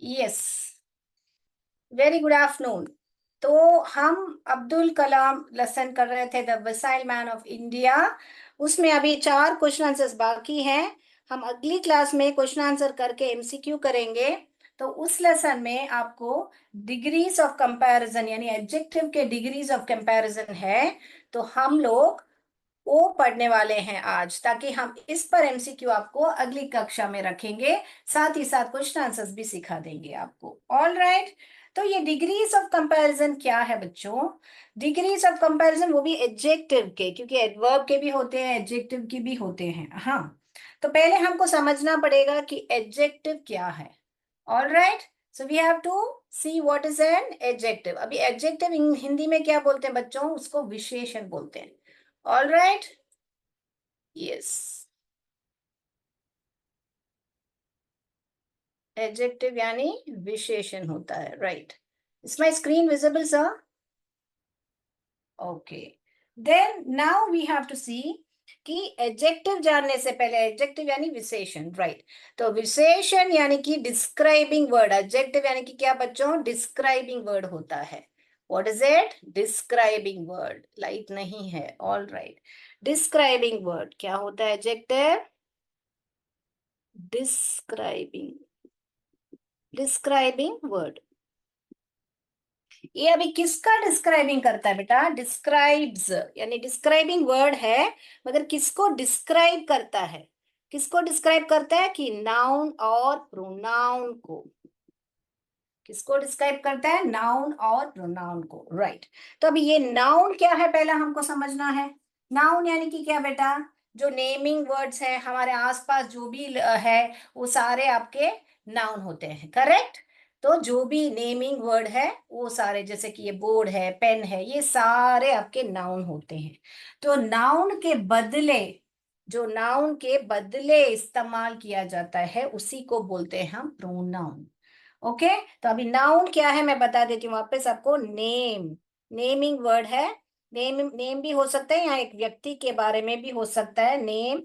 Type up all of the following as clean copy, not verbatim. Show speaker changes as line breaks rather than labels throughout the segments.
Yes, very good afternoon. तो हम Abdul Kalam lesson कर रहे थे, the missile man of India. उसमें अभी 4 क्वेश्चन आंसर्स बाकी हैं। हम अगली क्लास में क्वेश्चन आंसर करके एमसीक्यू करेंगे। तो उस लेसन में आपको डिग्रीज ऑफ कंपैरिजन यानी एडजेक्टिव के डिग्रीज ऑफ कंपैरिजन है। तो हम लोग वो पढ़ने वाले हैं आज, ताकि हम इस पर एमसीक्यू आपको अगली कक्षा में रखेंगे। साथ ही साथ क्वेश्चन आंसर्स भी सिखा देंगे आपको। All right. तो ये डिग्रीज ऑफ कंपैरिजन क्या है बच्चों? डिग्रीज ऑफ कंपैरिजन वो भी एडजेक्टिव के, क्योंकि एडवर्ब के भी होते हैं, एडजेक्टिव के भी होते हैं। हाँ, तो पहले हमको समझना पड़ेगा कि एडजेक्टिव क्या है। All right, so we have to see what is an adjective. अभी एडजेक्टिव हिंदी में क्या बोलते हैं बच्चों? उसको विशेषण बोलते हैं। ऑल राइट, यस, एडजेक्टिव यानी विशेषण होता है। Right, is my screen visible sir? Okay, then now we have to see कि एडजेक्टिव जानने से पहले, एडजेक्टिव यानी विशेषण, राइट। तो विशेषण यानी कि डिस्क्राइबिंग वर्ड। एडजेक्टिव यानी कि क्या बच्चों? डिस्क्राइबिंग वर्ड होता है। What is it? Describing word. Light नहीं है। ऑल राइट, डिस्क्राइबिंग वर्ड क्या होता है? Adjective describing, describing word. ये अभी किसका डिस्क्राइबिंग करता है बेटा? डिस्क्राइब्स यानी डिस्क्राइबिंग वर्ड है, मगर किसको डिस्क्राइब करता है? किसको डिस्क्राइब करता है? कि नाउन और प्रोनाउन को। किसको डिस्क्राइब करता है? नाउन और प्रोनाउन को, राइट। तो अभी ये नाउन क्या है पहला हमको समझना है। नाउन यानी कि क्या बेटा? जो नेमिंग वर्ड्स है हमारे आसपास जो भी है, वो सारे आपके नाउन होते हैं, करेक्ट। तो जो भी नेमिंग वर्ड है वो सारे, जैसे कि ये बोर्ड है, पेन है, ये सारे आपके नाउन होते हैं। तो नाउन के बदले, जो नाउन के बदले इस्तेमाल किया जाता है उसी को बोलते हैं हम प्रोनाउन। ओके, तो अभी नाउन क्या है मैं बता देती हूँ वापस आपको। नेम, नेमिंग वर्ड है। नेम, नेम भी हो सकता है, यहाँ एक व्यक्ति के बारे में भी हो सकता है नेम,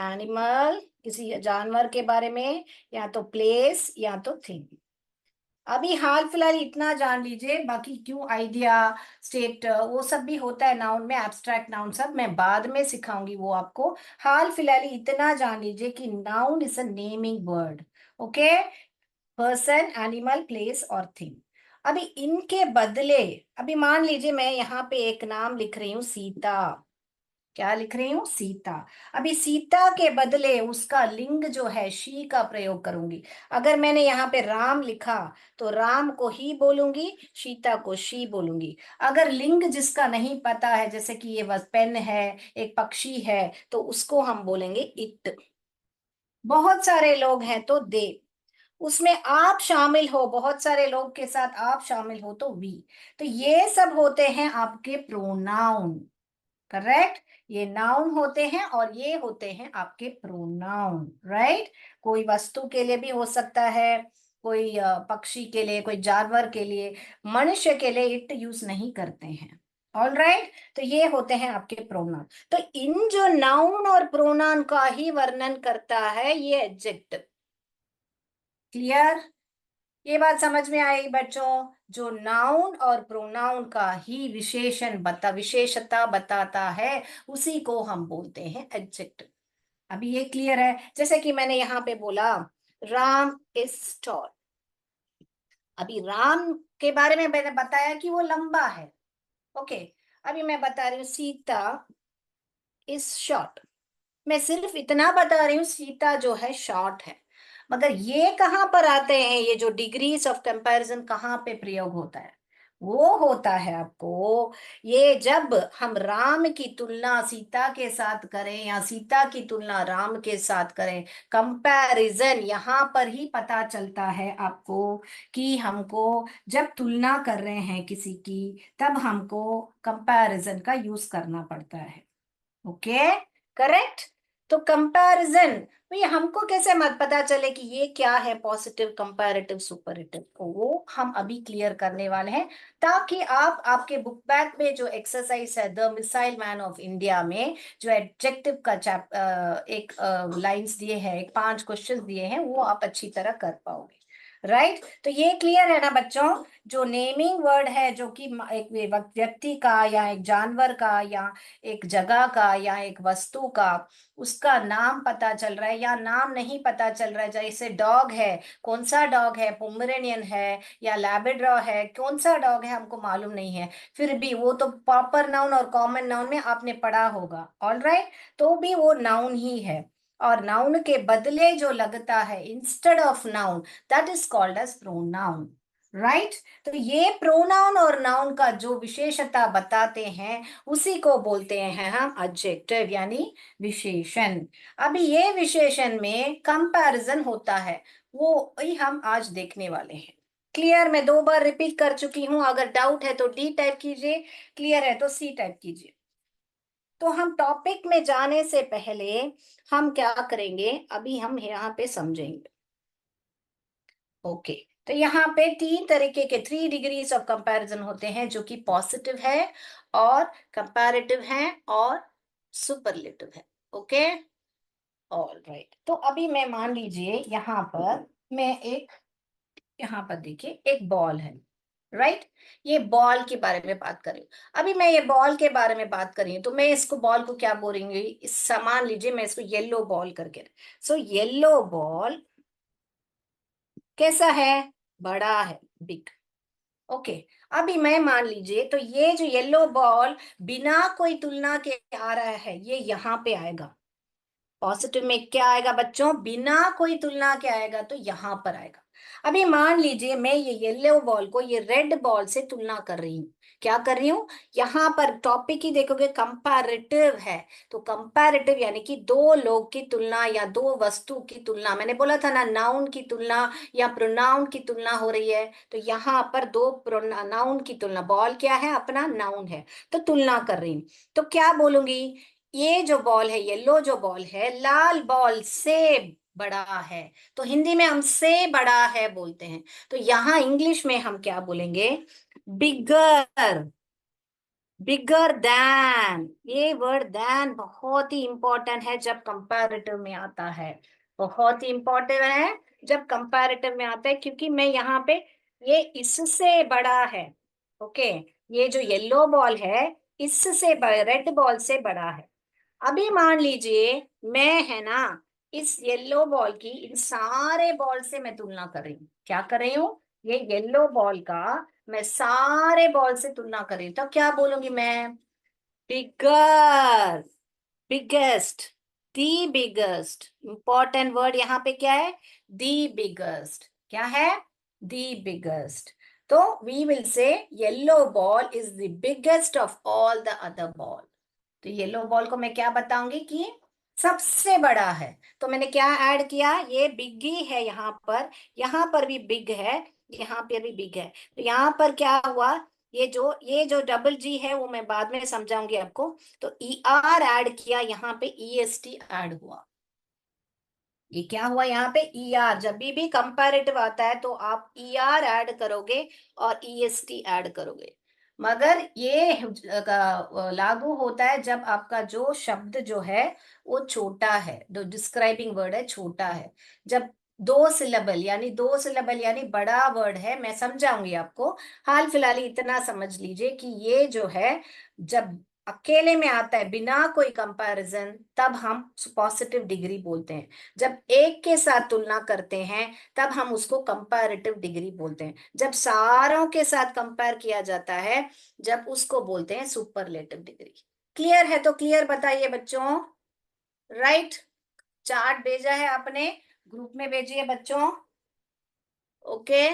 एनिमल किसी जानवर के बारे में, या तो प्लेस या तो थिंग। अभी हाल फिलहाल इतना जान लीजिए, बाकी क्यों आइडिया, स्टेट, वो सब भी होता है नाउन में, एब्स्ट्रैक्ट नाउन सब मैं बाद में सिखाऊंगी वो आपको। हाल फिलहाल इतना जान लीजिए कि noun is a naming word. Okay, person, animal, place और थिंग। अभी इनके बदले, अभी मान लीजिए मैं यहाँ पे एक नाम लिख रही हूँ सीता। क्या लिख रही हूँ? सीता। अभी सीता के बदले उसका लिंग जो है शी का प्रयोग करूंगी। अगर मैंने यहाँ पे राम लिखा तो राम को ही बोलूंगी, सीता को शी बोलूंगी। अगर लिंग जिसका नहीं पता है, जैसे कि ये बस पेन है, एक पक्षी है, तो उसको हम बोलेंगे इट। बहुत सारे लोग हैं तो दे, उसमें आप शामिल हो, बहुत सारे लोग के साथ आप शामिल हो तो वी। तो ये सब होते हैं आपके प्रोनाउन, करेक्ट। ये नाउन होते हैं और ये होते हैं आपके प्रोनाउन, राइट। कोई वस्तु के लिए भी हो सकता है, कोई पक्षी के लिए, कोई जानवर के लिए, मनुष्य के लिए इट यूज नहीं करते हैं। ऑल राइट, तो ये होते हैं आपके प्रोनाउन। तो इन जो नाउन और प्रोनाउन का ही वर्णन करता है ये एडजेक्टिव। क्लियर? ये बात समझ में आई बच्चों? जो नाउन और प्रोनाउन का ही विशेषता बताता है उसी को हम बोलते हैं एडजेक्टिव। अभी ये क्लियर है? जैसे कि मैंने यहाँ पे बोला राम इज टॉल। अभी राम के बारे में मैंने बताया कि वो लंबा है। ओके, अभी मैं बता रही हूँ सीता इज शॉर्ट। मैं सिर्फ इतना बता रही हूँ सीता जो है शॉर्ट है, मगर ये कहाँ पर आते हैं? ये जो डिग्रीज ऑफ कंपैरिजन कहाँ पे प्रयोग होता है? वो होता है आपको, ये जब हम राम की तुलना सीता के साथ करें या सीता की तुलना राम के साथ करें, कंपैरिजन यहाँ पर ही पता चलता है आपको कि हमको जब तुलना कर रहे हैं किसी की, तब हमको कंपैरिजन का यूज करना पड़ता है। Okay, correct. तो कंपैरिजन, ये हमको कैसे मत पता चले कि ये क्या है? पॉजिटिव, कंपैरेटिव, सुपरलेटिव, वो हम अभी क्लियर करने वाले हैं, ताकि आप आपके बुक बैग में जो एक्सरसाइज है the missile man of India में जो एडजेक्टिव का एक लाइंस दिए हैं, एक 5 क्वेश्चन दिए हैं, वो आप अच्छी तरह कर पाओगे। राइट। तो ये क्लियर है ना बच्चों। जो नेमिंग वर्ड है, जो कि एक व्यक्ति का या एक जानवर का या एक जगह का या एक वस्तु का, उसका नाम पता चल रहा है या नाम नहीं पता चल रहा है। जैसे डॉग है, कौन सा डॉग है, पोमरेनियन है या लैब्राडोर है, कौन सा डॉग है हमको मालूम नहीं है, फिर भी वो तो प्रॉपर नाउन और कॉमन नाउन में आपने पढ़ा होगा, ऑल राइट। तो भी वो नाउन ही है। और नाउन के बदले जो लगता है instead of noun, that is called as pronoun, right. तो ये प्रोनाउन और नाउन का जो विशेषता बताते हैं, उसी को बोलते हैं हम एडजेक्टिव यानी विशेषण। अभी ये विशेषण में कंपैरिजन होता है, वो ही हम आज देखने वाले हैं। क्लियर? मैं 2 बार रिपीट कर चुकी हूं, अगर डाउट है तो डी टाइप कीजिए, क्लियर है तो सी टाइप कीजिए। तो हम टॉपिक में जाने से पहले हम क्या करेंगे, अभी हम यहाँ पे समझेंगे। ओके। तो यहाँ पे 3 तरीके के 3 डिग्रीज ऑफ कंपैरिजन होते हैं, जो कि पॉजिटिव है और कंपैरेटिव है और सुपरलेटिव है। Okay, all right. तो अभी मैं मान लीजिए यहाँ पर मैं एक, यहाँ पर देखिए एक बॉल है, राइट। ये बॉल के बारे में बात करें। अभी मैं ये बॉल के बारे में बात करी तो मैं इसको बॉल को क्या बोलेंगे, इस सामान लीजिए मैं इसको येलो बॉल करके। सो येलो बॉल कैसा है, बड़ा है, बिग। ओके। अभी मैं मान लीजिए तो ये जो येलो बॉल बिना कोई तुलना के आ रहा है, ये यहाँ पे आएगा। पॉजिटिव में क्या आएगा बच्चों, बिना कोई तुलना के आएगा, तो यहां पर आएगा। अभी मान लीजिए मैं ये येलो बॉल को ये रेड बॉल से तुलना कर रही हूँ। क्या कर रही हूँ, यहाँ पर टॉपिक ही देखोगे कंपैरेटिव है। तो कंपैरेटिव यानी कि दो लोग की तुलना या दो वस्तु की तुलना, मैंने बोला था ना नाउन की तुलना या प्रोनाउन की तुलना हो रही है। तो यहाँ पर दो नाउन की तुलना, बॉल क्या है, अपना नाउन है, तो तुलना कर रही हूँ। तो क्या बोलूंगी, ये जो बॉल है, येलो जो बॉल है, लाल बॉल से बड़ा है। तो हिंदी में हम से बड़ा है बोलते हैं। तो यहां इंग्लिश में हम क्या बोलेंगे, बिगर, बिगर दैन। ये वर्ड दैन बहुत ही इंपॉर्टेंट है जब कंपैरेटिव में आता है, बहुत ही इंपॉर्टेंट है जब कंपैरेटिव में आता है, क्योंकि मैं यहाँ पे ये इससे बड़ा है। ओके, ये जो येलो बॉल है इससे रेड बॉल से बड़ा है। अभी मान लीजिए मैं है ना इस येलो बॉल की इन सारे बॉल से मैं तुलना कर रही हूँ। क्या कर रही हूँ, ये येलो बॉल का मैं सारे बॉल से तुलना कर रही हूँ, तो क्या बोलूंगी मैं, bigger, biggest, the biggest. Important word यहाँ पे क्या है, दी बिगेस्ट। क्या है, दी बिगेस्ट। तो we will say yellow ball is the biggest of all the other ball. तो येलो बॉल को मैं क्या बताऊंगी कि सबसे बड़ा है। तो मैंने क्या ऐड किया, ये बिग ही है यहाँ पर भी बिग है, यहाँ पर भी बिग है। तो यहाँ पर क्या हुआ, ये जो डबल जी है वो मैं बाद में समझाऊंगी आपको। तो ई आर ऐड किया, यहाँ पे ई एस टी ऐड हुआ। ये क्या हुआ, यहाँ पे ई आर, जब भी कंपैरेटिव आता है तो आप ई आर ऐड करोगे और ई एस टी ऐड करोगे। मगर ये लागू होता है जब आपका जो शब्द जो है वो छोटा है, जो डिस्क्राइबिंग वर्ड है छोटा है। जब 2 सिलेबल यानी 2 सिलेबल यानी बड़ा वर्ड है, मैं समझाऊंगी आपको। हाल फिलहाल ही इतना समझ लीजिए कि ये जो है जब अकेले में आता है बिना कोई कंपैरिजन, तब हम पॉजिटिव डिग्री बोलते हैं। जब एक के साथ तुलना करते हैं तब हम उसको कंपैरेटिव डिग्री बोलते हैं। जब सारों के साथ कंपेयर किया जाता है, जब उसको बोलते हैं सुपरलेटिव डिग्री। क्लियर है तो क्लियर बताइए बच्चों, राइट। चार्ट भेजा है आपने, ग्रुप में भेजिए बच्चों। Okay,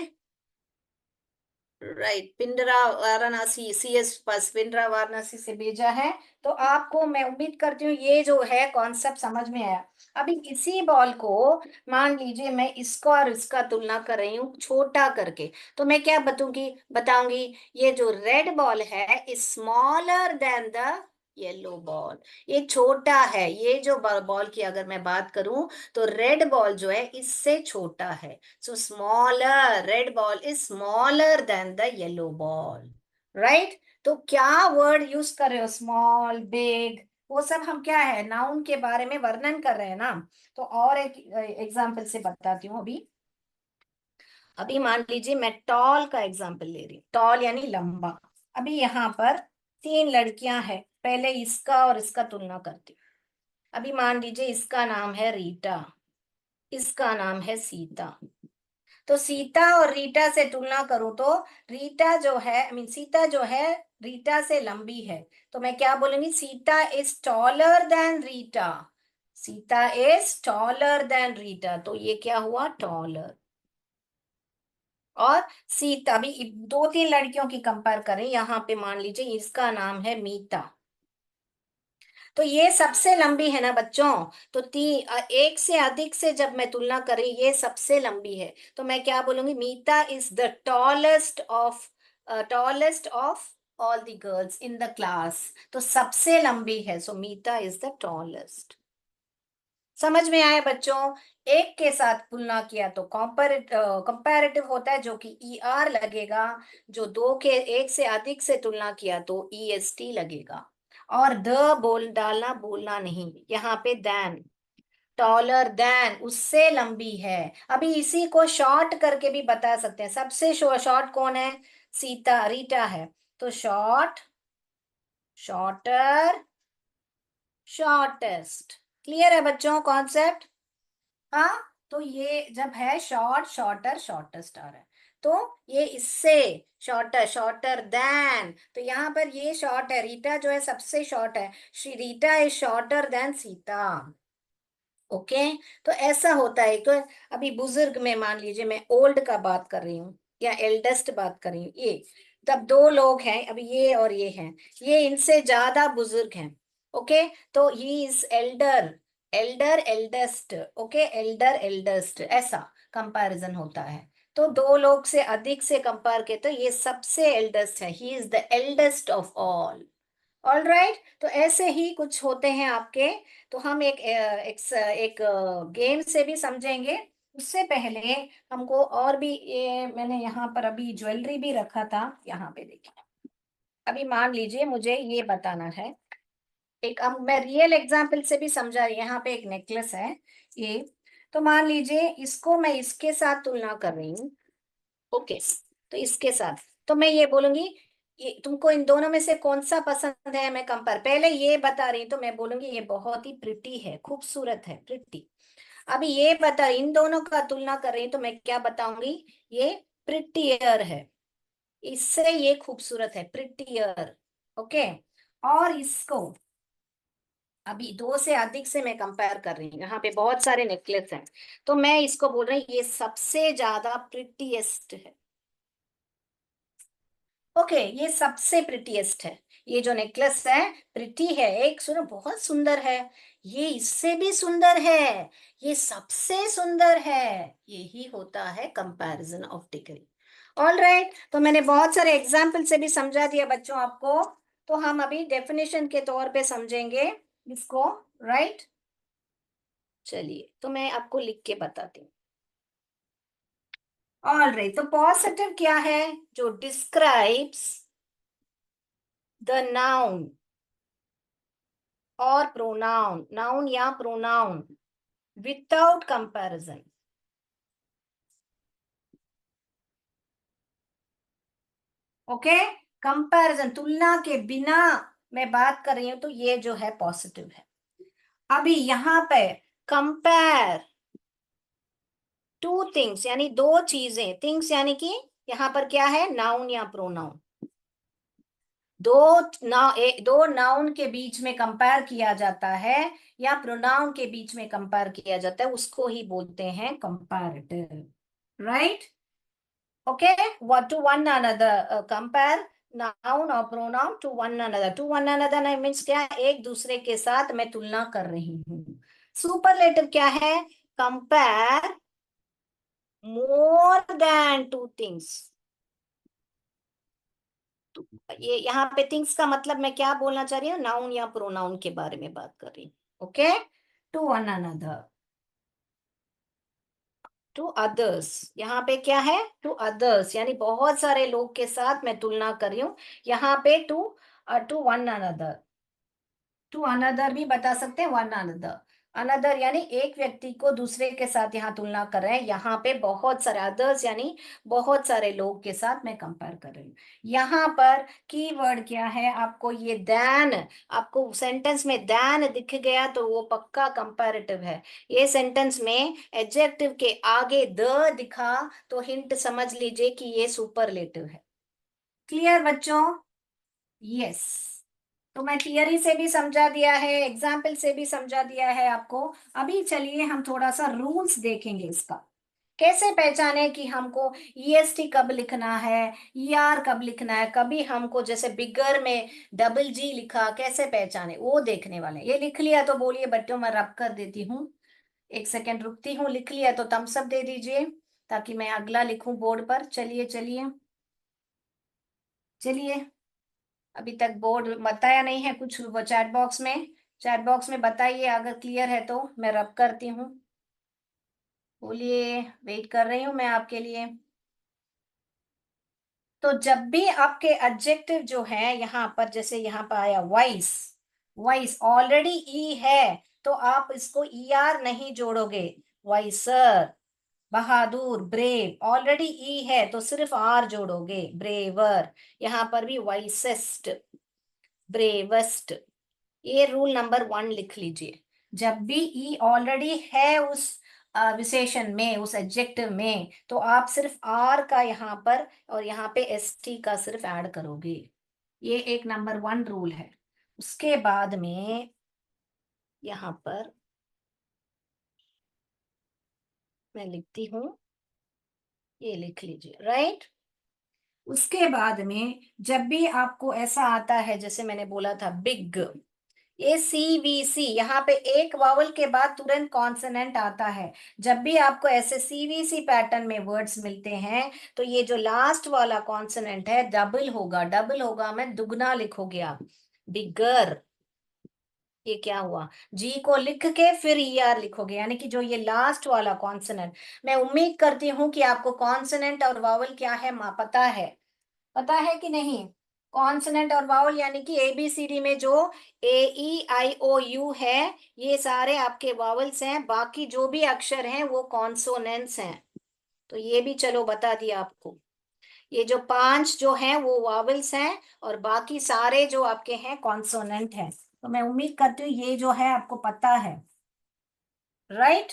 right. Pindra Varanasi, C S पास पिंडरा वाराणसी से भेजा है। तो आपको मैं उम्मीद करती हूँ ये जो है कॉन्सेप्ट समझ में आया। अभी इसी बॉल को मान लीजिए मैं इसको और इसका तुलना कर रही हूँ छोटा करके, तो मैं क्या बताऊंगी, ये जो रेड बॉल है is smaller than the yellow ball. ये छोटा है, ये जो बॉल की अगर मैं बात करूं तो रेड बॉल जो है इससे छोटा है। So smaller, red ball is smaller than the yellow ball, right? तो क्या वर्ड यूज कर रहे हो, स्मॉल, बिग, वो सब हम क्या है नाउन के बारे में वर्णन कर रहे हैं ना। तो और एक एग्जांपल से बताती हूँ अभी। अभी मान लीजिए मैं टॉल का एग्जांपल ले रही हूँ, टॉल यानी लंबा। अभी यहाँ पर तीन लड़कियां हैं, पहले इसका और इसका तुलना करती हूँ। अभी मान लीजिए इसका नाम है रीटा, इसका नाम है सीता। तो सीता और रीटा से तुलना करूं तो रीटा जो है, आई मीन सीता जो है रीटा से लंबी है। तो मैं क्या बोलूंगी, Sita is taller than Rita. Sita is taller than Rita, तो ये क्या हुआ, टॉलर। और सीता, अभी दो तीन लड़कियों की कंपेयर करें, यहाँ पे मान लीजिए इसका नाम है मीता। तो ये सबसे लंबी है ना बच्चों। तो एक से अधिक से जब मैं तुलना करी, ये सबसे लंबी है, तो मैं क्या बोलूंगी, Meeta is the tallest of all the girls in the class. तो सबसे लंबी है, so Meeta is the tallest. समझ में आया बच्चों। एक के साथ तुलना किया तो कंपैरेटिव होता है, जो कि ई आर लगेगा। जो दो के एक से अधिक से तुलना किया तो ई एस टी लगेगा। और द बोल डालना, बोलना नहीं, यहाँ पे दैन, टॉलर दैन, उससे लंबी है। अभी इसी को शॉर्ट करके भी बता सकते हैं। सबसे शॉर्ट कौन है, सीता, रीटा है। तो शॉर्ट, शॉर्टर, शॉर्टेस्ट। क्लियर है बच्चों कॉन्सेप्ट। हाँ, तो ये जब है शॉर्ट, शॉर्टर, शॉर्टेस्ट आ रहा है, तो ये इससे शॉर्टर, शॉर्टर देन, तो यहाँ पर ये शॉर्ट है, रीटा जो है सबसे शॉर्ट है, Shri Rita is shorter than Sita. Okay. तो ऐसा होता है। तो अभी बुजुर्ग में मान लीजिए मैं ओल्ड का बात कर रही हूँ या एल्डेस्ट बात कर रही हूँ, ये तब दो लोग हैं, अभी ये और ये हैं, ये इनसे ज्यादा बुजुर्ग हैं। ओके। तो he is Elder, Elder eldest, okay, Elder eldest, ऐसा कंपैरिजन होता है। तो दो लोग से अधिक से कंपेयर के, तो ये सबसे एल्डेस्ट है, he is the eldest of all. All right, तो ऐसे ही कुछ होते हैं आपके। तो हम एक गेम से भी समझेंगे। उससे पहले हमको और भी, ये मैंने यहाँ पर अभी ज्वेलरी भी रखा था, यहाँ पे देखिए। अभी मान लीजिए मुझे ये बताना है, एक अब मैं रियल एग्जाम्पल से भी समझा रही, यहाँ पे एक नेकलेस है ये। तो मान लीजिए इसको मैं इसके साथ तुलना कर रही हूँ। ओके। तो इसके साथ, तो मैं ये बोलूंगी, ये तुमको इन दोनों में से कौन सा पसंद है, मैं कंपेयर पहले ये बता रही हूँ, तो मैं बोलूंगी ये बहुत ही प्रिटी है, खूबसूरत है, प्रिटी। अभी ये बता, इन दोनों का तुलना कर रही हूँ, तो मैं क्या बताऊंगी, ये प्रिटियर है, इससे ये खूबसूरत है, प्रिटियर। ओके। और इसको अभी दो से अधिक से मैं कंपेयर कर रही हूँ, यहाँ पे बहुत सारे नेकलेस हैं, तो मैं इसको बोल रही हूँ ये सबसे ज्यादा प्रिटीएस्ट है। ओके, ये सबसे प्रिटीएस्ट है। ये जो नेकलेस है प्रिटी है, एक सुनो बहुत सुंदर है, ये इससे भी सुंदर है, ये सबसे सुंदर है। यही होता है comparison of degree. All right, तो मैंने बहुत सारे एग्जाम्पल से भी समझा दिया बच्चों आपको। तो हम अभी डेफिनेशन के तौर पे समझेंगे इसको। राइट, चलिए तो मैं आपको लिख के बताती हूँ। ऑल राइट, तो पॉजिटिव क्या है, जो डिस्क्राइब्स द नाउन और प्रोनाउन, नाउन या pronoun without comparison. Okay, comparison, तुलना के बिना मैं बात कर रही हूं, तो ये जो है पॉजिटिव है। अभी यहाँ पे कंपेयर टू थिंग्स, यानी दो चीजें, थिंग्स यानी कि यहाँ पर क्या है, नाउन या प्रोनाउन। दो दो नाउन के बीच में कंपेयर किया जाता है या प्रोनाउन के बीच में कंपेयर किया जाता है, उसको ही बोलते हैं comparative. Right. Okay, what to one another, compare noun और pronoun to one another, to one another नहीं मीन्स क्या, एक दूसरे के साथ मैं तुलना कर रही हूँ। सुपरलेटिव क्या है, compare more than two things. ये यहाँ पे थिंग्स का मतलब मैं क्या बोलना चाह रही हूँ, नाउन या प्रोनाउन के बारे में बात कर रही हूँ। Okay, to one another, to others, यहाँ पे क्या है, टू अदर्स, यानी बहुत सारे लोग के साथ मैं तुलना कर रही हूँ। यहाँ पे to one another, to another भी बता सकते हैं, वन अनदर। अनदर यानी एक व्यक्ति को दूसरे के साथ यहाँ तुलना कर रहे हैं, यहाँ पे बहुत सारे अदर्स यानी बहुत सारे लोग के साथ मैं कंपेयर कर रही हूँ। यहाँ पर कीवर्ड क्या है, आपको ये दैन, आपको सेंटेंस में दैन दिख गया तो वो पक्का कंपैरेटिव है। ये सेंटेंस में एडजेक्टिव के आगे द दिखा तो हिंट समझ लीजिए कि ये सुपरलेटिव है। क्लियर बच्चों? यस। तो मैं थियरी से भी समझा दिया है, एग्जाम्पल से भी समझा दिया है आपको। अभी चलिए हम थोड़ा सा रूल्स देखेंगे इसका, कैसे पहचाने कि हमको ईएसटी कब लिखना है, ईआर कब लिखना है, कभी हमको जैसे बिगर में डबल जी लिखा कैसे पहचाने वो देखने वाले हैं। ये लिख लिया तो बोलिए बच्चों, मैं रब कर देती हूँ, 1 सेकेंड रुकती हूँ। लिख लिया तो थम्स अप दे दीजिए ताकि मैं अगला लिखूं बोर्ड पर। चलिए चलिए चलिए, अभी तक बोर्ड बताया नहीं है कुछ, वो चैट बॉक्स में बताइए, अगर क्लियर है तो मैं रब करती हूँ। बोलिए, वेट कर रही हूँ मैं आपके लिए। तो जब भी आपके एडजेक्टिव जो है यहाँ पर, जैसे यहाँ पर आया वॉइस, वॉइस ऑलरेडी ई है तो आप इसको ई आर नहीं जोड़ोगे। वॉइसर, बहादुर, ब्रेव, ऑलरेडी ई है तो सिर्फ आर जोड़ोगे। ब्रेवर, यहाँ पर भी वॉइसेस्ट, ब्रेवेस्ट। ये रूल नंबर 1 लिख लीजिए। जब भी ई ऑलरेडी है उस विशेषण में, उस एडजेक्टिव में, तो आप सिर्फ आर का यहाँ पर और यहाँ पे एस टी का सिर्फ ऐड करोगे। ये एक नंबर 1 रूल है। उसके बाद में यहाँ पर मैं लिखती हूँ, ये लिख लीजिए, राइट। उसके बाद में जब भी आपको ऐसा आता है, जैसे मैंने बोला था बिग, ये सीवीसी, यहाँ पे एक वावल के बाद तुरंत कॉन्सोनेंट आता है। जब भी आपको ऐसे सीवीसी पैटर्न में वर्ड्स मिलते हैं तो ये जो लास्ट वाला कॉन्सोनेंट है डबल होगा। डबल होगा मैं दुगना लिखोगे आप, बिगर। ये क्या हुआ, जी को लिख के फिर ई आर लिखोगे, यानी कि जो ये लास्ट वाला कॉन्सोनेंट। मैं उम्मीद करती हूँ कि आपको कॉन्सोनेंट और वावल क्या है पता है, पता है कि नहीं। कॉन्सोनेंट और वावल यानी कि एबीसीडी में जो ए ई आई ओ यू है, ये सारे आपके वावल्स हैं, बाकी जो भी अक्षर हैं वो कॉन्सोनेंट्स हैं। तो ये भी चलो बता दिया आपको। ये जो 5 जो हैं वो वावल्स हैं और बाकी सारे जो आपके हैं कॉन्सोनेंट हैं। तो मैं उम्मीद करती हूँ ये जो है आपको पता है, राइट।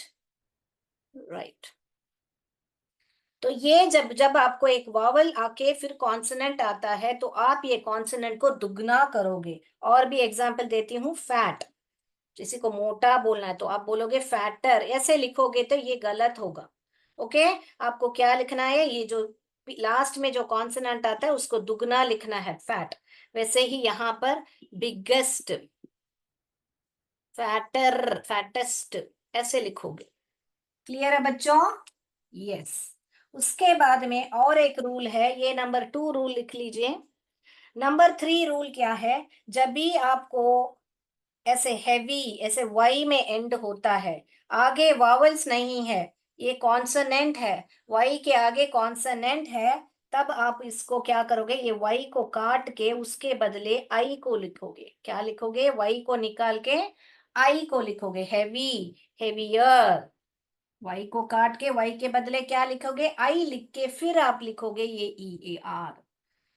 राइट। तो ये जब जब आपको एक वावल आके फिर कॉन्सोनेंट आता है तो आप ये कॉन्सोनेंट को दुगना करोगे। और भी एग्जांपल देती हूँ, फैट, किसी को मोटा बोलना है तो आप बोलोगे फैटर, ऐसे लिखोगे तो ये गलत होगा। ओके, आपको क्या लिखना है, ये जो लास्ट में जो कॉन्सोनेंट आता है उसको दुगना लिखना है, फैट। वैसे ही यहाँ पर बिगेस्ट, फैटर, फैटेस्ट, ऐसे लिखोगे। क्लियर है बच्चों? यस। उसके बाद में और एक रूल है, ये नंबर 2 रूल लिख लीजिए। नंबर 3 रूल क्या है, जब भी आपको ऐसे हैवी, ऐसे वाई में एंड होता है, आगे वावल्स नहीं है, ये कॉन्सोनेंट है, वाई के आगे कॉन्सोनेंट है, तब आप इसको क्या करोगे, ये वाई को काट के उसके बदले आई को लिखोगे। क्या लिखोगे, वाई को निकाल के आई को लिखोगे, हैवी, हेवियर। वाई को काट के वाई के बदले क्या लिखोगे, आई लिख के फिर आप लिखोगे ये ई ए आर।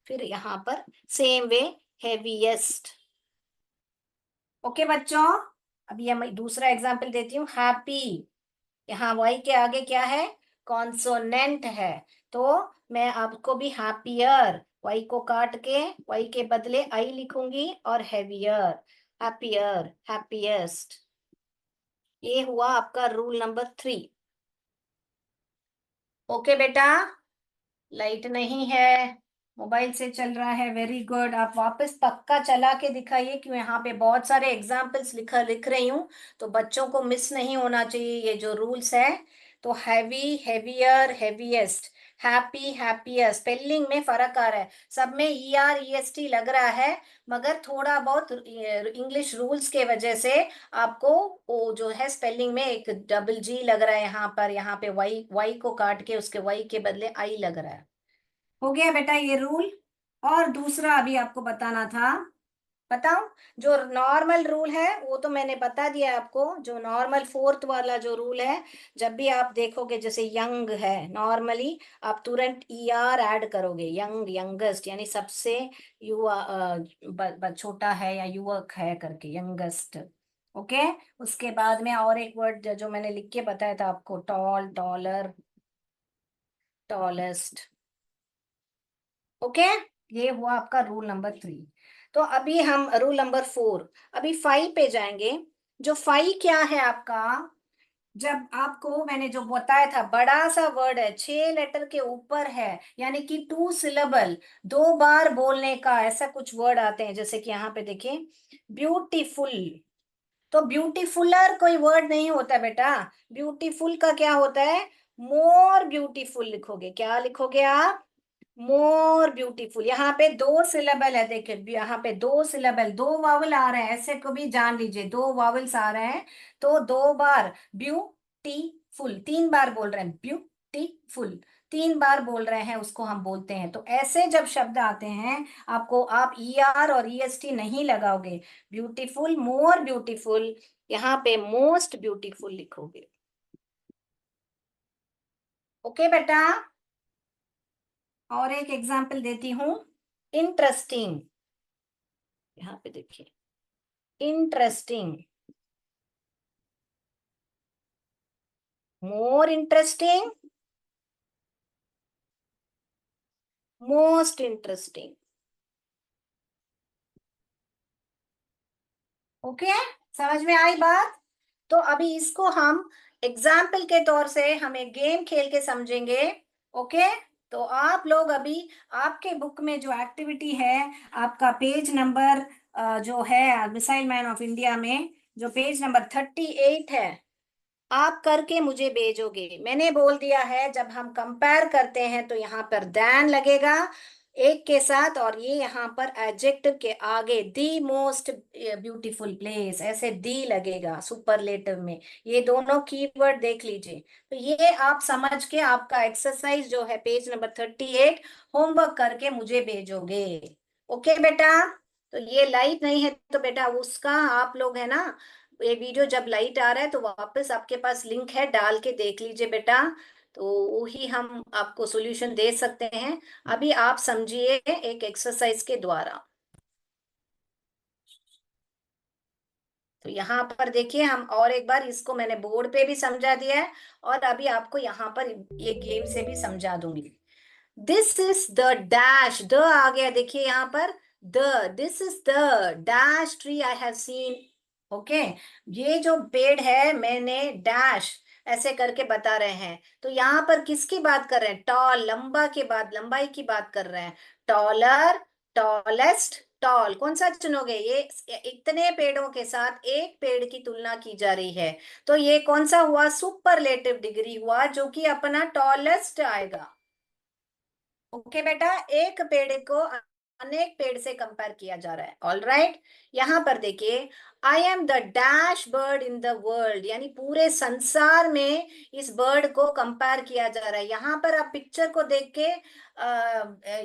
फिर यहाँ पर सेम वे, हेवीएस्ट। ओके बच्चों, अभी मैं दूसरा एग्जांपल देती हूँ, हैप्पी। यहाँ वाई के आगे क्या है, कॉन्सोनेंट है, तो मैं आपको भी हैप्पियर, वाई को काट के वाई के बदले आई लिखूंगी और हैवियर, हैप्पियर, हैप्पीएस्ट। ये हुआ आपका रूल नंबर 3। ओके बेटा, लाइट नहीं है, मोबाइल से चल रहा है, वेरी गुड। आप वापस पक्का चला के दिखाइए, क्यों यहाँ पे बहुत सारे एग्जाम्पल्स लिख रही हूँ तो बच्चों को मिस नहीं होना चाहिए ये जो रूल्स है। तो heavy, heavier, heaviest, happy, happiest, spelling में फर्क आ रहा है, सब में E R E S T लग रहा है, मगर थोड़ा बहुत इंग्लिश रूल्स के वजह से आपको वो जो है स्पेलिंग में एक डबल जी लग रहा है, यहाँ पे वाई, वाई को काट के उसके वाई के बदले आई लग रहा है। हो गया बेटा ये रूल। और दूसरा अभी आपको बताना था, बताओ। जो नॉर्मल रूल है वो तो मैंने बता दिया आपको, जो नॉर्मल फोर्थ वाला जो रूल है, जब भी आप देखोगे जैसे यंग है, नॉर्मली आप तुरंत ईआर ऐड करोगे, यंग, यंगेस्ट, यानी सबसे युवा, छोटा है या युवक है करके, यंगेस्ट। ओके। उसके बाद में और एक वर्ड जो मैंने लिख के बताया था आपको, टॉल, टॉलर, टॉलेस्ट। ओके। ये हुआ आपका रूल नंबर 3। तो अभी हम रूल नंबर 4, अभी 5 पे जाएंगे। जो 5 क्या है आपका, जब आपको मैंने जो बताया था, बड़ा सा वर्ड है, 6 लेटर के ऊपर है, यानी कि 2 सिलेबल, 2 बार बोलने का ऐसा कुछ वर्ड आते हैं, जैसे कि यहाँ पे देखिए, ब्यूटीफुल। तो ब्यूटीफुलर कोई वर्ड नहीं होता बेटा, ब्यूटीफुल का क्या होता है, मोर ब्यूटीफुल लिखोगे, क्या लिखोगे आप, मोर ब्यूटीफुल। यहाँ पे 2 सिलेबल है, देखिए यहाँ पे 2 सिलेबल, 2 वावल आ रहे हैं, ऐसे को भी जान लीजिए, 2 वावल्स आ रहे हैं। तो 2 बार ब्यूटीफुल, 3 बार बोल रहे हैं, ब्यूटीफुल 3 बार बोल रहे हैं, उसको हम बोलते हैं। तो ऐसे जब शब्द आते हैं आपको, आप ईआर और ईएसटी नहीं लगाओगे, ब्यूटीफुल, मोर ब्यूटीफुल, यहाँ पे मोस्ट ब्यूटीफुल लिखोगे। ओके बेटा। और एक एग्जाम्पल देती हूँ, इंटरेस्टिंग। यहाँ पे देखिए, interesting, more interesting, most interesting. Okay, समझ में आई बात। तो अभी इसको हम एग्जाम्पल के तौर से हम एक गेम खेल के समझेंगे। ओके। तो आप लोग अभी, आपके बुक में जो एक्टिविटी है, आपका पेज नंबर जो है मिसाइल मैन ऑफ इंडिया में, जो पेज नंबर 38 है, आप करके मुझे भेजोगे। मैंने बोल दिया है, जब हम कंपेयर करते हैं तो यहाँ पर दैन लगेगा एक के साथ, और ये यहाँ पर एडजेक्टिव के आगे दी मोस्ट ब्यूटीफुल प्लेस, ऐसे दी लगेगा सुपरलेटिव में। ये दोनों कीवर्ड देख लीजिए। तो ये आप समझ के आपका एक्सरसाइज जो है पेज नंबर 38, होमवर्क करके मुझे भेजोगे। ओके बेटा। तो ये लाइट नहीं है तो बेटा उसका, आप लोग है ना, ये वीडियो जब लाइट आ रहा है तो वापस आपके पास लिंक है, डाल के देख लीजिए बेटा। तो वही हम आपको सॉल्यूशन दे सकते हैं। अभी आप समझिए एक एक्सरसाइज के द्वारा। तो यहाँ पर देखिए, हम और एक बार, इसको मैंने बोर्ड पे भी समझा दिया है, और अभी आपको यहाँ पर ये गेम से भी समझा दूंगी। This is the dash, the आ गया देखिए यहाँ पर, the, this is the dash tree I have seen. Okay. ये जो पेड़ है, मैंने डैश ऐसे करके बता रहे हैं। तो यहाँ पर किसकी बात कर रहे हैं, टॉल, लंबा के बाद लंबाई की बात कर रहे हैं, टॉलर, टॉलेस्ट, टॉल, कौन सा चुनोगे, ये इतने पेड़ों के साथ एक पेड़ की तुलना की जा रही है। तो ये कौन सा हुआ, सुपरलेटिव डिग्री हुआ, जो कि अपना टॉलेस्ट आएगा। ओके बेटा, एक पेड़ को अनेक पेड़ से कंपेयर किया जा रहा है। All right. यहाँ पर देखिए, I am the dash bird in the world, यानी पूरे संसार में इस बर्ड को कंपेयर किया जा रहा है। यहाँ पर आप पिक्चर को देख के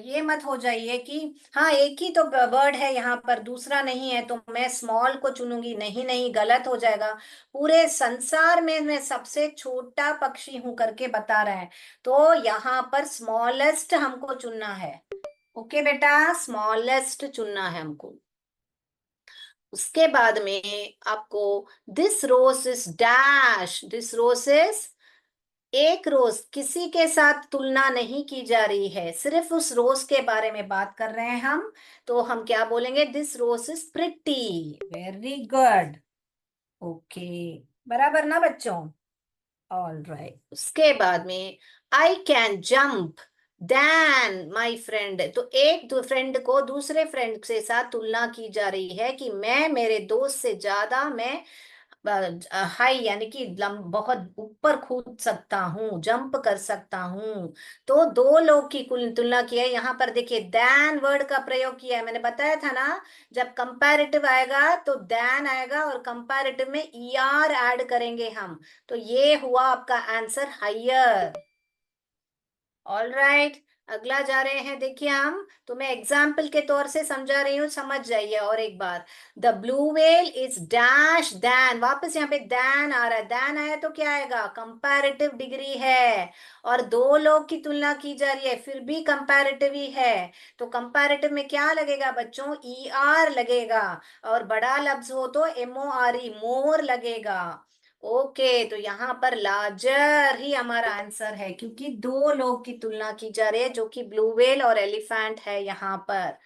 ये मत हो जाइए कि हाँ एक ही तो बर्ड है यहाँ पर, दूसरा नहीं है, तो मैं स्मॉल को चुनूंगी, नहीं नहीं, गलत हो जाएगा। पूरे संसार में मैं सबसे छोटा पक्षी हूं करके बता रहा है। तो यहाँ पर स्मॉलेस्ट हमको चुनना है। ओके बेटा, स्मॉलेस्ट चुनना है हमको। उसके बाद में आपको, this rose is dash, this rose is, एक रोज, किसी के साथ तुलना नहीं की जा रही है, सिर्फ उस रोज के बारे में बात कर रहे हैं हम। तो हम क्या बोलेंगे, this rose is pretty. Very good. Okay, बराबर ना बच्चों। All right. उसके बाद में, I can jump than my friend, तो एक दो फ्रेंड को दूसरे फ्रेंड से साथ तुलना की जा रही है कि मैं मेरे दोस्त से ज्यादा मैं हाई, यानी कि बहुत ऊपर कूद सकता हूँ, जंप कर सकता हूँ। तो दो लोग की कुल तुलना की है। यहाँ पर देखिए, देन वर्ड का प्रयोग किया है, मैंने बताया था ना, जब कंपैरेटिव आएगा तो देन आएगा, और कंपैरेटिव में ईआर ऐड करेंगे हम। तो ये हुआ आपका आंसर, हायर। ऑल राइट, अगला जा रहे हैं। देखिए हम तुम्हें एग्जाम्पल के तौर से समझा रही हूँ, समझ जाइए और एक बार। The blue whale is dash than, वापस यहाँ पे दैन आ रहा है, दैन आया तो क्या आएगा, कंपैरेटिव डिग्री है। और दो लोग की तुलना की जा रही है, फिर भी कंपैरेटिव ही है। तो कंपैरेटिव में क्या लगेगा बच्चों, ई आर लगेगा। और बड़ा लफ्ज हो तो एम ओ आर ई, मोर लगेगा। ओके, तो यहाँ पर लार्जर ही हमारा आंसर है, क्योंकि दो लोग की तुलना की जा रही है, जो कि ब्लू व्हेल और एलिफेंट है यहाँ पर।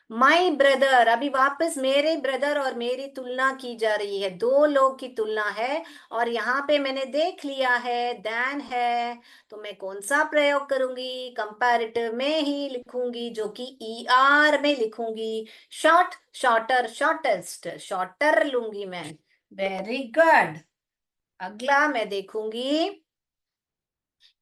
माई ब्रदर, अभी वापस मेरे ब्रदर और मेरी तुलना की जा रही है, दो लोग की तुलना है। और यहाँ पे मैंने देख लिया है देन है, तो मैं कौन सा प्रयोग करूंगी, कंपैरेटिव में ही लिखूंगी, जो कि ई आर में लिखूंगी। शॉर्ट, शॉर्टर, शॉर्टेस्ट, शॉर्टर लूंगी मैं। Very good. अगला मैं देखूंगी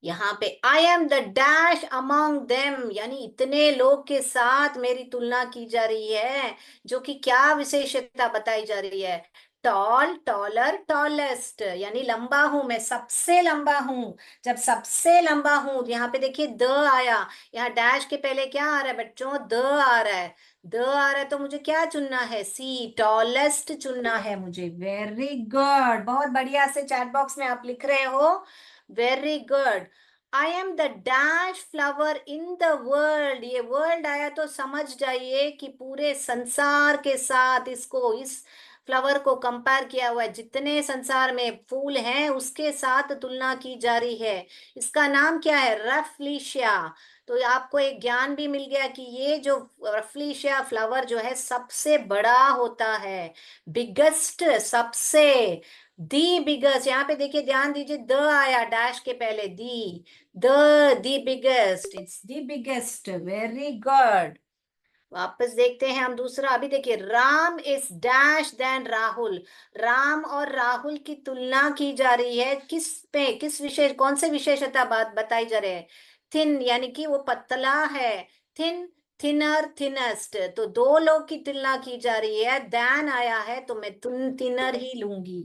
यहाँ पे, I am the dash among them, यानी इतने लोग के साथ मेरी तुलना की जा रही है, जो कि क्या विशेषता बताई जा रही है, टॉल, टॉलर, टॉलेस्ट, यानी लंबा हूं मैं, सबसे लंबा हूं। जब सबसे लंबा हूं, यहाँ पे देखिए द आया, यहाँ डैश के पहले क्या आ रहा है बच्चों, द आ रहा है। द आ रहा है तो मुझे क्या चुनना है, सी, टॉलेस्ट चुनना है मुझे। वेरी गुड, बहुत बढ़िया से चैट बॉक्स में आप लिख रहे हो। Very good. I am the dash flower in the world, ये वर्ल्ड आया तो समझ जाइए कि पूरे संसार के साथ इसको, इस फ्लावर को कंपेयर किया हुआ है, जितने संसार में फूल हैं उसके साथ तुलना की जा रही है। इसका नाम क्या है, रफलीशिया। तो आपको एक ज्ञान भी मिल गया कि ये जो रफलीशिया फ्लावर जो है सबसे बड़ा होता है, बिगेस्ट, सबसे, दी बिगेस्ट। यहाँ पे देखिए ध्यान दीजिए, द आया डैश के पहले, the biggest, it's the biggest. Very good. वापस देखते हैं हम दूसरा। अभी देखिए, Ram is dash than Rahul, Ram और राहुल की तुलना की जा रही है, किस पे, किस विशेष, कौन से विशेषता बात बताई जा रही है, थिन, यानी कि वो पतला है, थिन, थिनर, थिनेस्ट। तो दो लोग की तुलना की जा रही है, देन आया है तो मैं थिनर ही लूंगी।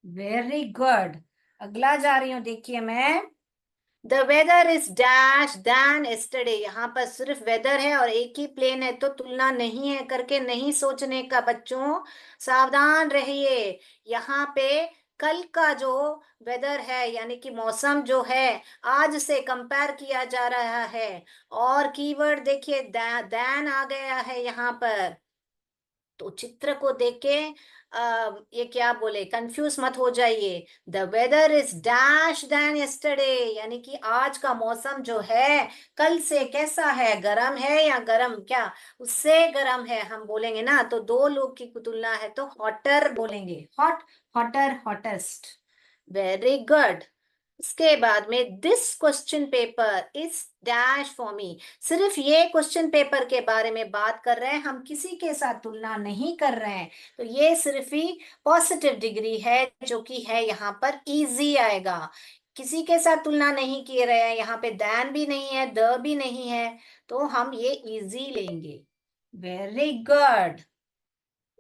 Very good. अगला जा रही हूं, देखिए मैं, the weather is dash than yesterday, यहाँ पर सिर्फ वेदर है और एक ही प्लेन है, तो तुलना नहीं है करके नहीं सोचने का बच्चों, सावधान रहिए। यहाँ पे कल का जो वेदर है, यानी कि मौसम जो है, आज से कंपेयर किया जा रहा है। और कीवर्ड देखिए, दैन आ गया है यहाँ पर। तो चित्र को देख के ये क्या बोले, कंफ्यूज मत हो जाइए। The weather is dash than yesterday, यानी कि आज का मौसम जो है कल से कैसा है, गर्म है या गर्म, क्या उससे गर्म है हम बोलेंगे ना, तो दो लोग की तुलना है तो हॉटर बोलेंगे, hot, hotter, hottest. Very good. उसके बाद में, this question paper is dash for me, सिर्फ ये क्वेश्चन पेपर के बारे में बात कर रहे हैं, हम किसी के साथ तुलना नहीं कर रहे हैं। तो ये सिर्फ ही पॉजिटिव डिग्री है, जो कि है यहाँ पर इजी आएगा। किसी के साथ तुलना नहीं किए रहे हैं, यहाँ पे दैन भी नहीं है, द भी नहीं है, तो हम ये इजी लेंगे। Very good.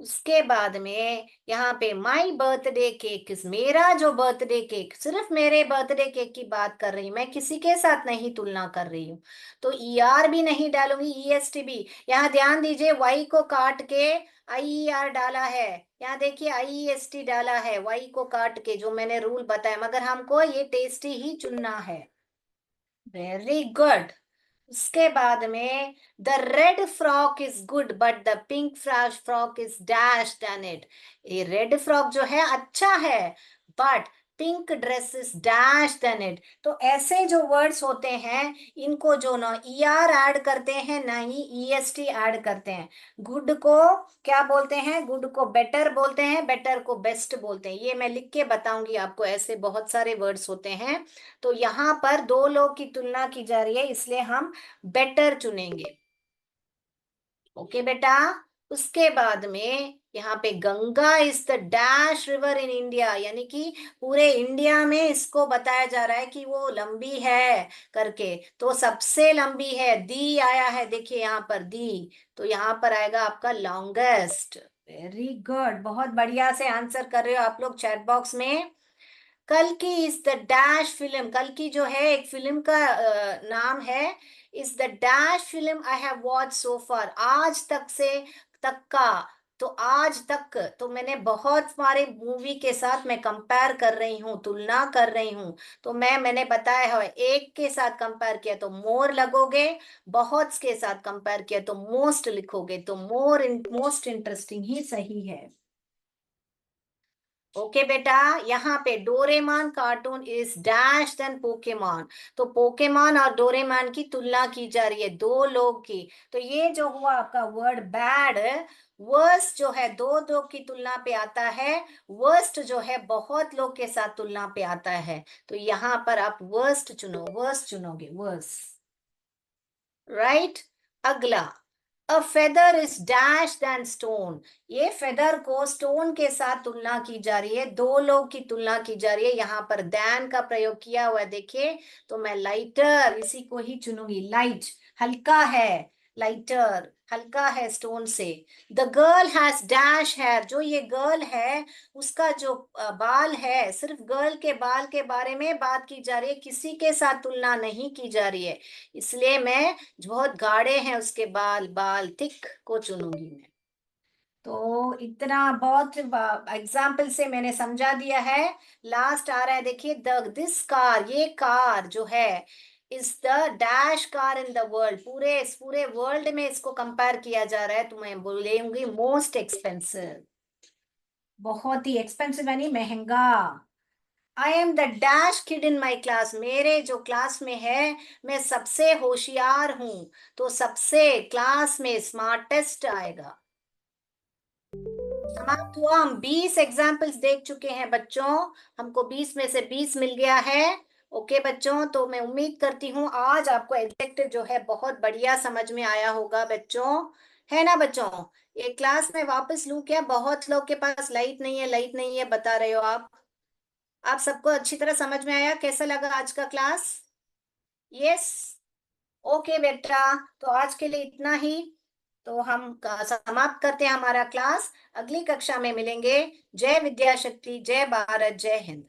उसके बाद में यहाँ पे माई बर्थडे केक, मेरा जो बर्थडे केक, सिर्फ मेरे बर्थडे केक की बात कर रही हूँ मैं, किसी के साथ नहीं तुलना कर रही हूँ। तो ई आर भी नहीं डालूंगी, ई एस टी भी। यहाँ ध्यान दीजिए, वाई को काट के आई आर डाला है, यहाँ देखिए आई एस टी डाला है, वाई को काट के, जो मैंने रूल बताया, मगर हमको ये टेस्टी ही चुनना है। Very good. उसके बाद में, the red frock is good but the pink frock is dash than it, ये रेड फ्रॉक जो है अच्छा है, but pink dress is dash than it. तो ऐसे जो वर्ड्स होते हैं, इनको जो ना ई आर ऐड करते हैं ना ही ई एस टी ऐड करते हैं। गुड को क्या बोलते हैं, गुड को बेटर बोलते हैं, बेटर को बेस्ट बोलते हैं, ये मैं लिख के बताऊंगी आपको, ऐसे बहुत सारे वर्ड्स होते हैं। तो यहाँ पर दो लोग की तुलना की जा रही है, इसलिए हम बेटर चुनेंगे। ओके बेटा। उसके बाद में यहाँ पे, Ganga is the dash river in India, यानी कि पूरे इंडिया में इसको बताया जा रहा है कि वो लंबी है करके, तो सबसे लंबी है, दी आया है, देखिए यहाँ पर दी, तो यहाँ पर आएगा आपका लॉन्गेस्ट। वेरी गुड, बहुत बढ़िया से आंसर कर रहे हो आप लोग चैट बॉक्स में। कल की इज द डैश फिल्म, कल की जो है एक फिल्म का नाम है, is the dash film I have watch so far, आज तक से, तक का, तो आज तक, तो मैंने बहुत सारे मूवी के साथ मैं कंपेयर कर रही हूँ, तुलना कर रही हूँ। तो मैंने बताया है, एक के साथ कंपेयर किया तो मोर लगोगे, बहुत के साथ कंपेयर किया तो मोस्ट लिखोगे, तो मोस्ट इंटरेस्टिंग ही सही है। ओके बेटा, यहाँ पे Doraemon cartoon is dash than Pokemon, तो पोकेमॉन और डोरेमोन की तुलना की जा रही है, दो लोग की। तो ये जो हुआ आपका वर्ड बैड, वर्स्ट जो है दो लोग की तुलना पे आता है, वर्स्ट जो है बहुत लोग के साथ तुलना पे आता है। तो यहाँ पर आप वर्स्ट चुनो, वर्स्ट चुनोगे, वर्स्ट, राइट। अगला, a feather is dash than stone, ये फेदर को स्टोन के साथ तुलना की जा रही है, दो लोग की तुलना की जा रही है, यहाँ पर दैन का प्रयोग किया हुआ है, देखिए। तो मैं लाइटर इसी को ही चुनूंगी, लाइट, हल्का है, लाइटर हल्का है स्टोन से। The girl has dash hair, जो ये गर्ल है उसका जो बाल है, सिर्फ गर्ल के बाल के बारे में बात की जा रही है, किसी के साथ तुलना नहीं की जा रही है, इसलिए मैं, बहुत गाढ़े हैं उसके बाल, बाल थिक को चुनूंगी मैं। तो इतना बहुत एग्जाम्पल से मैंने समझा दिया है। लास्ट आ रहा है, देखिए, द दिस कार, ये कार जो है, is the dash car in the world, पूरे इस पूरे वर्ल्ड में इसको कंपेयर किया जा रहा है, तो मैं बोलूंगी मोस्ट एक्सपेंसिव, बहुत ही एक्सपेंसिव यानी महंगा। I am the dash kid in my class, मेरे जो क्लास में है मैं सबसे होशियार हूं, तो सबसे क्लास में स्मार्टेस्ट आएगा। समाप्त हुआ, हम 20 एग्जाम्पल्स देख चुके हैं बच्चों, हमको 20 में से 20 मिल गया है। ओके बच्चों, तो मैं उम्मीद करती हूँ आज आपको एडजेक्टिव जो है बहुत बढ़िया समझ में आया होगा बच्चों, है ना बच्चों। ये क्लास में वापस लूं क्या, बहुत लोग के पास लाइट नहीं है, लाइट नहीं है बता रहे हो आप सबको अच्छी तरह समझ में आया, कैसा लगा आज का क्लास? यस। ओके बेटा, तो आज के लिए इतना ही, तो हम समाप्त करते हैं हमारा क्लास, अगली कक्षा में मिलेंगे। जय विद्या शक्ति, जय भारत, जय हिंद।